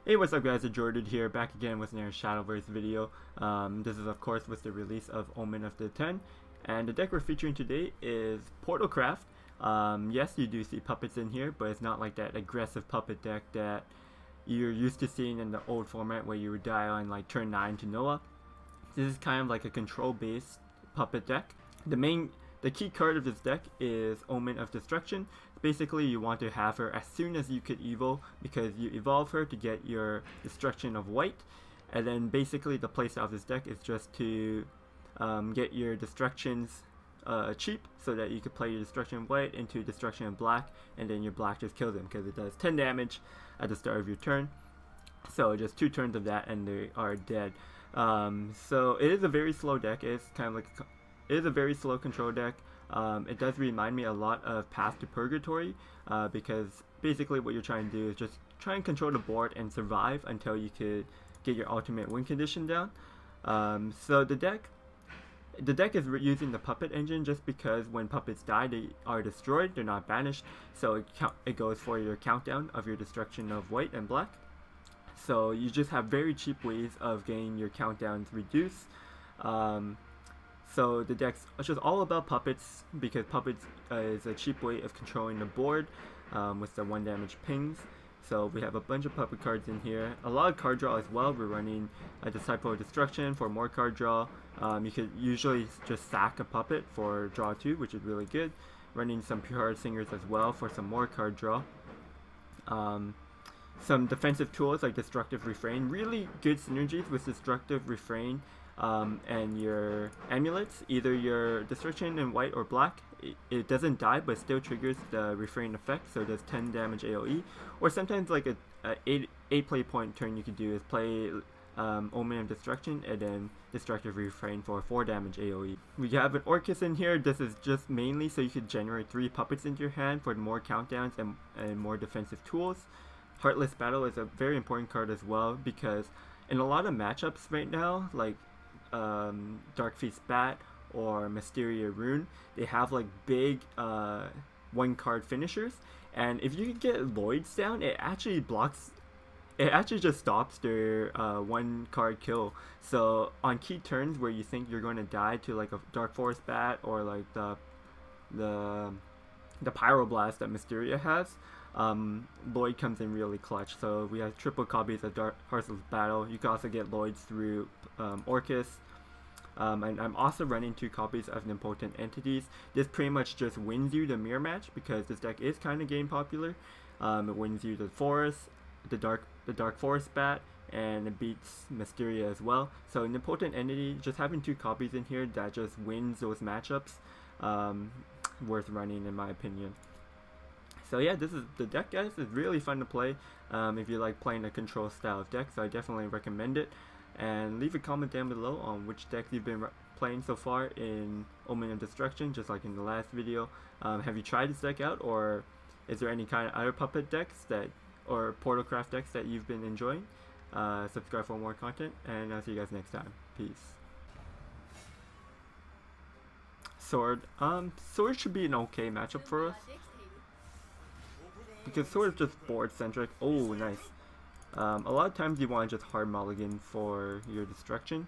Hey, what's up guys, TheJordude here, back again with another Shadowverse video. This is of course with the release of Omen of the 10, and the deck we're featuring today is Portalcraft. Yes, you do see puppets in here, but it's not like that aggressive puppet deck that you're used to seeing in the old format where you would die on like turn 9 to Noah. This is kind of like a control based puppet deck. The key card of this deck is Omen of Destruction. Basically, you want to have her as soon as you could evo, because you evolve her to get your Destruction of White. And then basically the playstyle of this deck is just to get your Destructions cheap, so that you could play your Destruction of White into Destruction of Black, and then your Black just kills them, because it does 10 damage at the start of your turn. So just 2 turns of that and they are dead. So it is a very slow deck. It's kind of like it is a very slow control deck. It does remind me a lot of Path to Purgatory, because basically what you're trying to do is just try and control the board and survive until you could get your ultimate win condition down. So the deck is using the puppet engine just because when puppets die, they are destroyed, they're not banished, so it goes for your countdown of your Destruction of White and Black. So you just have very cheap ways of getting your countdowns reduced. So the deck's just all about puppets, because puppets is a cheap way of controlling the board with the 1 damage pings. So we have a bunch of puppet cards in here. A lot of card draw as well. We're running a Disciple of Destruction for more card draw. You could usually just sack a puppet for draw 2, which is really good. Running some Pure Heart Singers as well for some more card draw. Some defensive tools like Destructive Refrain. Really good synergies with Destructive Refrain and your amulets, either your Destruction in White or Black. It doesn't die, but still triggers the Refrain effect, so it does 10 damage AoE. Or sometimes like a 8 play point turn you could do is play Omen of Destruction and then Destructive Refrain for 4 damage AoE. We have an Orcus in here. This is just mainly so you could generate 3 puppets into your hand for more countdowns and more defensive tools. Heartless Battle is a very important card as well, because in a lot of matchups right now, like Dark Feast Bat or Mysteria Rune, they have like big 1 card finishers, and if you get Lloyd's down, it actually just stops their 1 card kill. So on key turns where you think you're going to die to like a Dark Forest Bat or like the Pyroblast that Mysteria has, Lloyd comes in really clutch. So we have triple copies of Heartless Battle. You can also get Lloyds through Orcus. And I'm also running 2 copies of Impotent Entities. This pretty much just wins you the mirror match, because this deck is kind of game popular. It wins you the Forest, the Dark Forest Bat, and it beats Mysteria as well. So an Impotent Entity, just having 2 copies in here, that just wins those matchups. Worth running in my opinion. So yeah, this is the deck, guys. It's really fun to play if you like playing a control style of deck, so I definitely recommend it. And leave a comment down below on which decks you've been playing so far in Omen of Destruction, just like in the last video. Have you tried this deck out, or is there any kind of other puppet decks or Portalcraft decks that you've been enjoying? Subscribe for more content, and I'll see you guys next time. Peace. Sword. Sword should be an okay matchup for us, because Sword is just board centric. Oh, nice. A lot of times you want to just hard mulligan for your Destruction,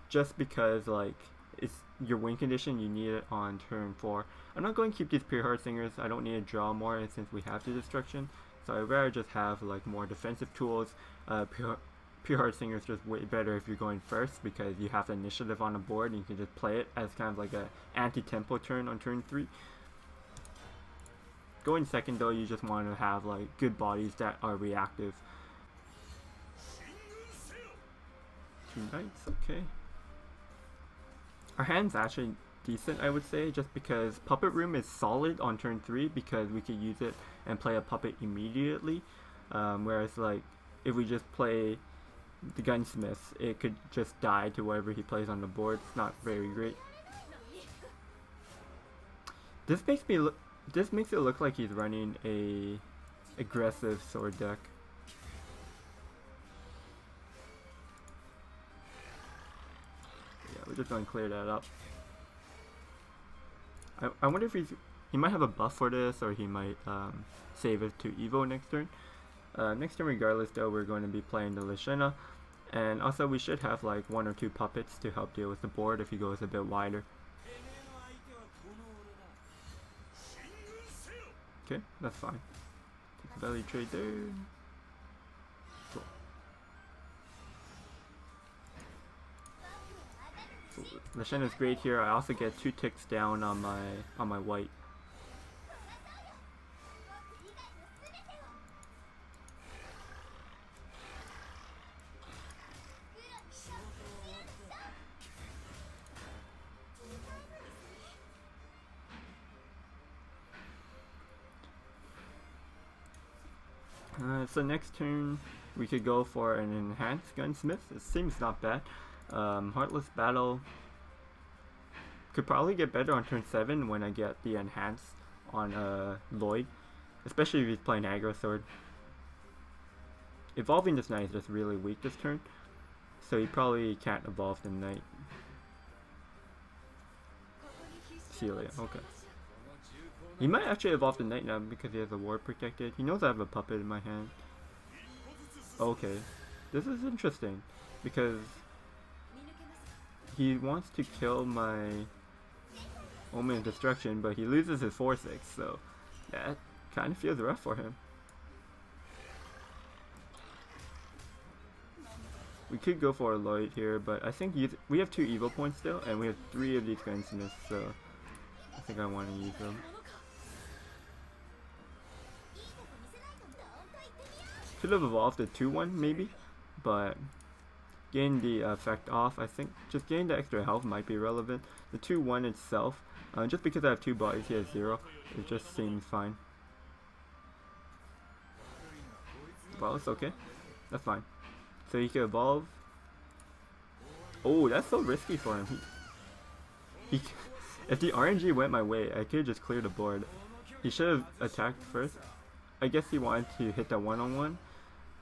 just because like it's your win condition, you need it on turn 4. I'm not going to keep these Pure Heart Singers. I don't need to draw more since we have the Destruction, so I'd rather just have like more defensive tools. Pure Heart Singer is just way better if you're going first, because you have the initiative on the board and you can just play it as kind of like a anti-tempo turn on turn 3. Going second though, you just want to have like good bodies that are reactive. 2 knights, okay. Our hand's actually decent, I would say, just because Puppet Room is solid on turn 3, because we could use it and play a puppet immediately. Whereas like if we just play the Gunsmith, it could just die to whatever he plays on the board. It's not very great. This makes it look like he's running a aggressive sword deck. Yeah, we're just gonna clear that up. I wonder if he might have a buff for this, or he might save it to Evo next turn. Next turn regardless though, we're going to be playing the Lashena. And also we should have like 1 or 2 puppets to help deal with the board if he goes a bit wider. Okay, that's fine. Take the belly trade there. Cool. Lashena's great here. I also get 2 ticks down on my white. So next turn we could go for an enhanced gunsmith. It seems not bad. Heartless battle could probably get better on turn 7 when I get the enhance on Lloyd, especially if he's playing aggro sword. Evolving this knight is just really weak this turn, so he probably can't evolve the knight. Celia, okay. He might actually evolve the knight now because he has a ward protected. He knows I have a puppet in my hand. Okay, this is interesting because he wants to kill my Omen of Destruction, but he loses his 4/6, so that kind of feels rough for him. We could go for a Lloyd here, but I think we have 2 evil points still, and we have 3 of these gunsmiths, so I think I want to use them. Could have evolved the 2/1 maybe, but getting the effect off, I think just getting the extra health might be relevant. The 2/1 itself, just because I have 2 bodies, he has 0, it just seems fine. Well, it's okay. That's fine. So he can evolve. Oh, that's so risky for him. He if the RNG went my way, I could just clear the board. He should have attacked first. I guess he wanted to hit that 1-on-1.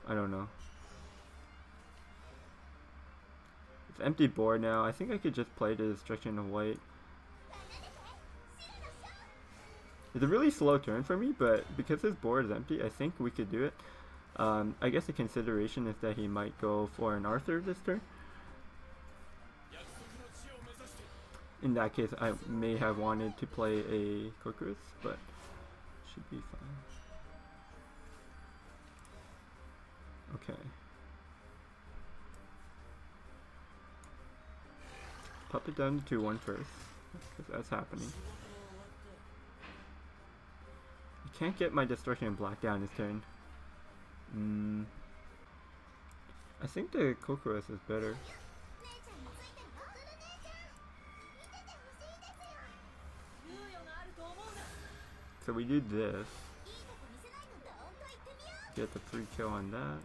I don't know. It's empty board now. I think I could just play the Destruction of White. It's a really slow turn for me, but because his board is empty, I think we could do it. I guess the consideration is that he might go for an Arthur this turn. In that case, I may have wanted to play a Kokrus, but should be fine. Okay. Puppet down to 2/1 first, because that's happening. I can't get my Destruction and Black down this turn. I think the Kokrus is better. So we do this. Get the 3 kill on that.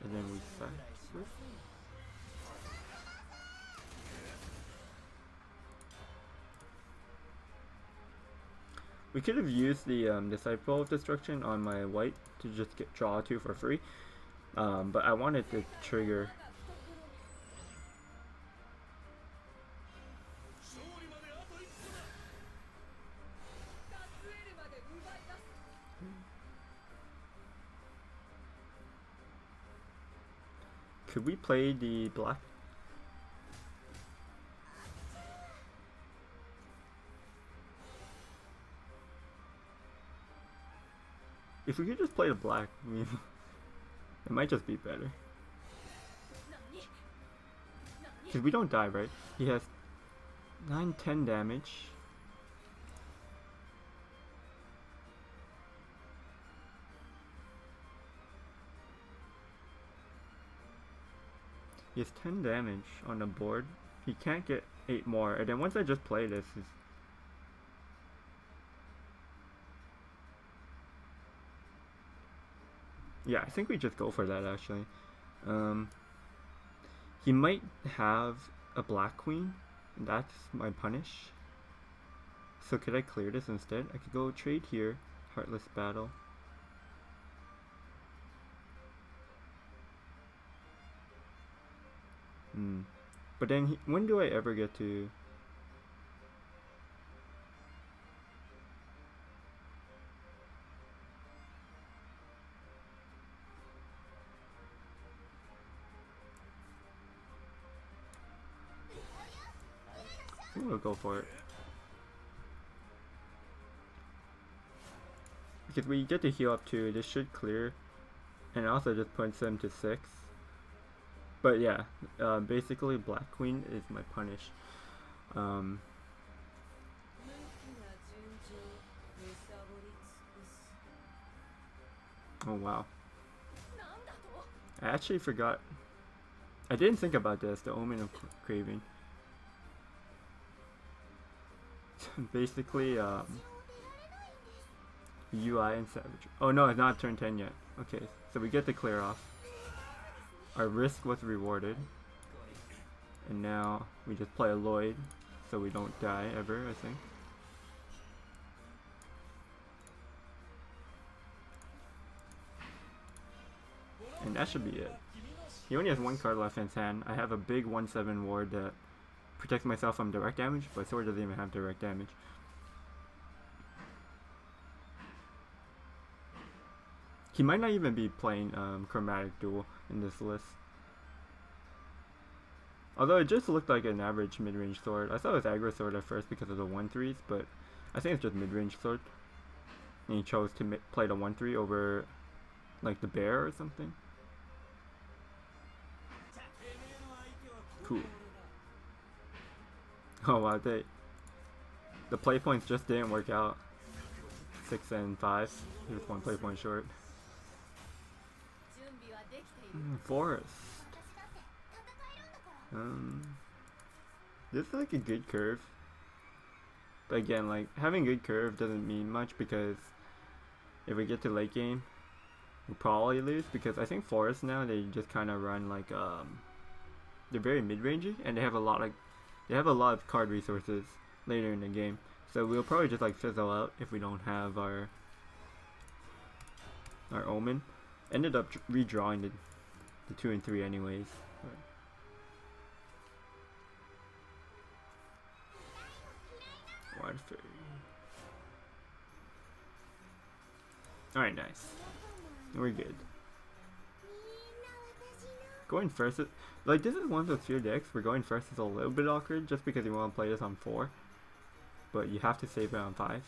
And then we sack. We could have used the Disciple of Destruction on my white to just draw 2 for free, but I wanted to trigger. Could we play the black? If we could just play the black, I mean, it might just be better. Because we don't die, right? He has 9-10 damage. He has 10 damage on the board. He can't get 8 more. And then once I just play this, yeah, I think we just go for that actually. He might have a Black Queen, and that's my punish. So could I clear this instead? I could go trade here, Heartless Battle. But then when do I ever get to... We'll go for it. Because we get to heal up 2, this should clear. And it also just puts them to 6. But yeah, basically Black Queen is my punish. Oh wow. I actually forgot. I didn't think about this, the Omen of Craving. Basically, UI and Savage. Oh no, it's not turn 10 yet. Okay, so we get to clear off. Our risk was rewarded. And now we just play a Lloyd so we don't die ever, I think. And that should be it. He only has 1 card left in his hand. I have a big 1/7 ward that protects myself from direct damage, but Sword doesn't even have direct damage. He might not even be playing Chromatic Duel in this list. Although it just looked like an average mid-range sword. I thought it was aggro sword at first because of the 1/3s, but I think it's just mid-range sword. And he chose to play the 1/3 over like the bear or something. Cool. Oh wow, the play points just didn't work out. 6 and 5. He was 1 play point short. Forest. This is like a good curve. But again, like having good curve doesn't mean much because if we get to late game, we'll probably lose because I think Forest now they just kind of run like they're very mid-rangey and they have a lot of card resources later in the game. So we'll probably just like fizzle out if we don't have our Omen. Ended up redrawing the 2 and 3 anyways. Wide Fairy. Alright, nice. We're good. Going first, like this is one of those few decks where going first is a little bit awkward just because you want to play this on 4. But you have to save it on 5.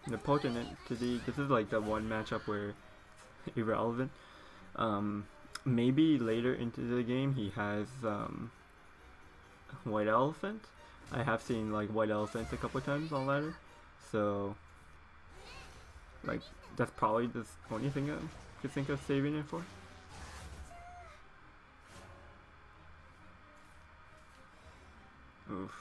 The Potent Entity, this is like the one matchup where it's irrelevant. Maybe later into the game he has White Elephant. I have seen like White Elephants a couple times on ladder, so like that's probably the only thing I could think of saving it for. Oof.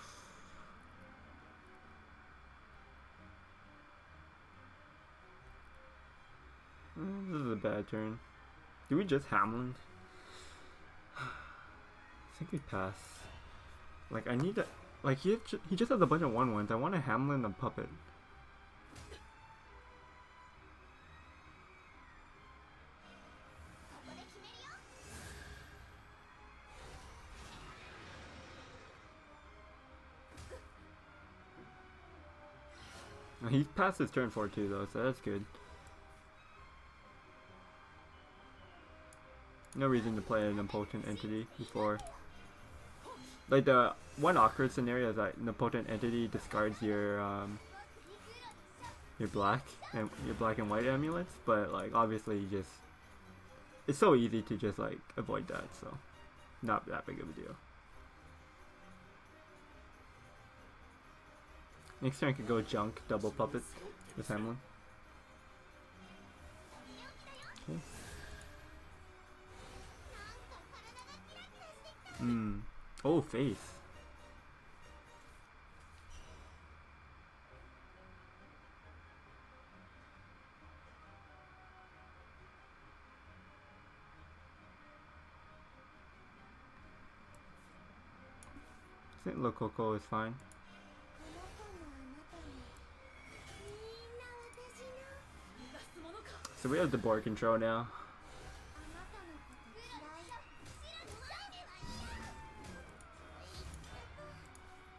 This is a bad turn. Do we just Hamlin? I think we pass. Like I need to. Like he just has a bunch of 1/1s. I want to Hamlin the puppet. He passed his turn 4 too though, so that's good. No reason to play an Impotent Entity before. Like the one awkward scenario is that an Impotent Entity discards your black and white amulets, but like obviously you just it's so easy to just like avoid that, so not that big of a deal. Next turn I could go junk, double puppet with Hamlin. Okay. Oh, face. I think Lococo is fine. So we have the board control now.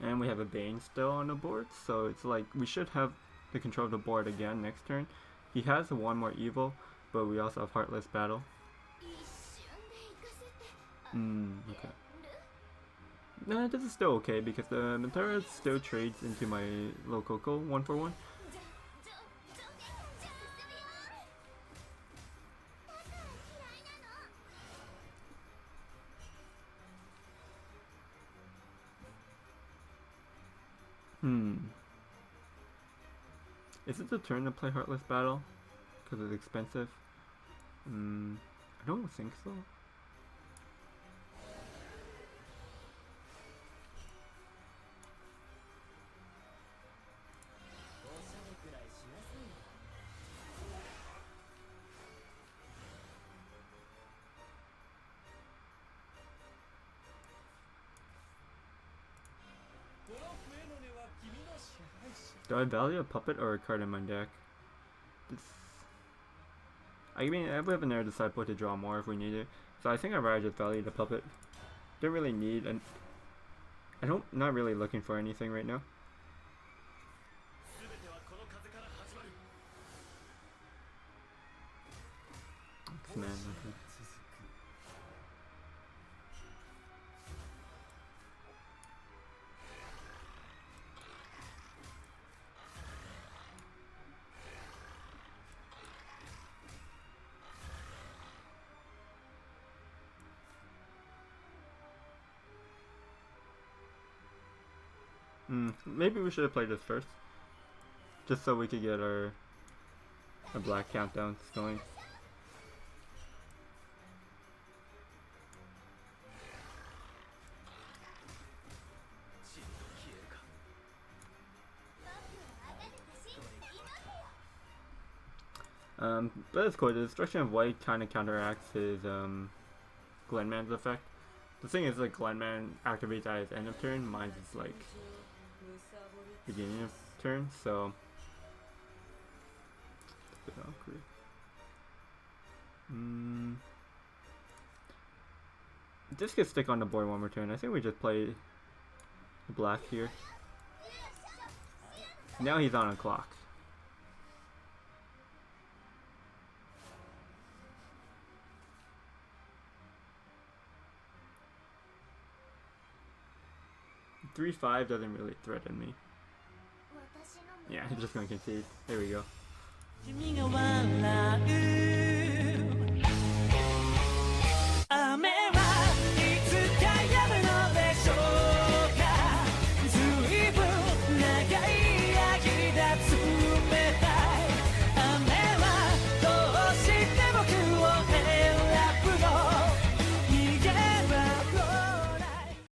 And we have a Bane still on the board, so it's like we should have the control of the board again next turn. He has one more evil, but we also have Heartless Battle. Okay. Nah, this is still okay because the Mentara still trades into my Lococo 1 for 1. Is it the turn to play Heartless Battle? Because it's expensive? I don't think so. Do I value a puppet or a card in my deck? This, I mean, I have an Air Disciple to draw more if we need it. So I think I'd rather just value the puppet. Don't really need an... not really looking for anything right now. Man, okay. Maybe we should have played this first. Just so we could get our black countdowns going. But it's cool. The destruction of white kind of counteracts his Glenman's effect. The thing is, like, Glenman activates at his end of turn. Mine is like beginning of turn, so it's a bit awkward. This could stick on the board one more turn. I think we just play the black here. Now he's on a clock. Three 5 doesn't really threaten me. Yeah, he's just gonna concede. There we go.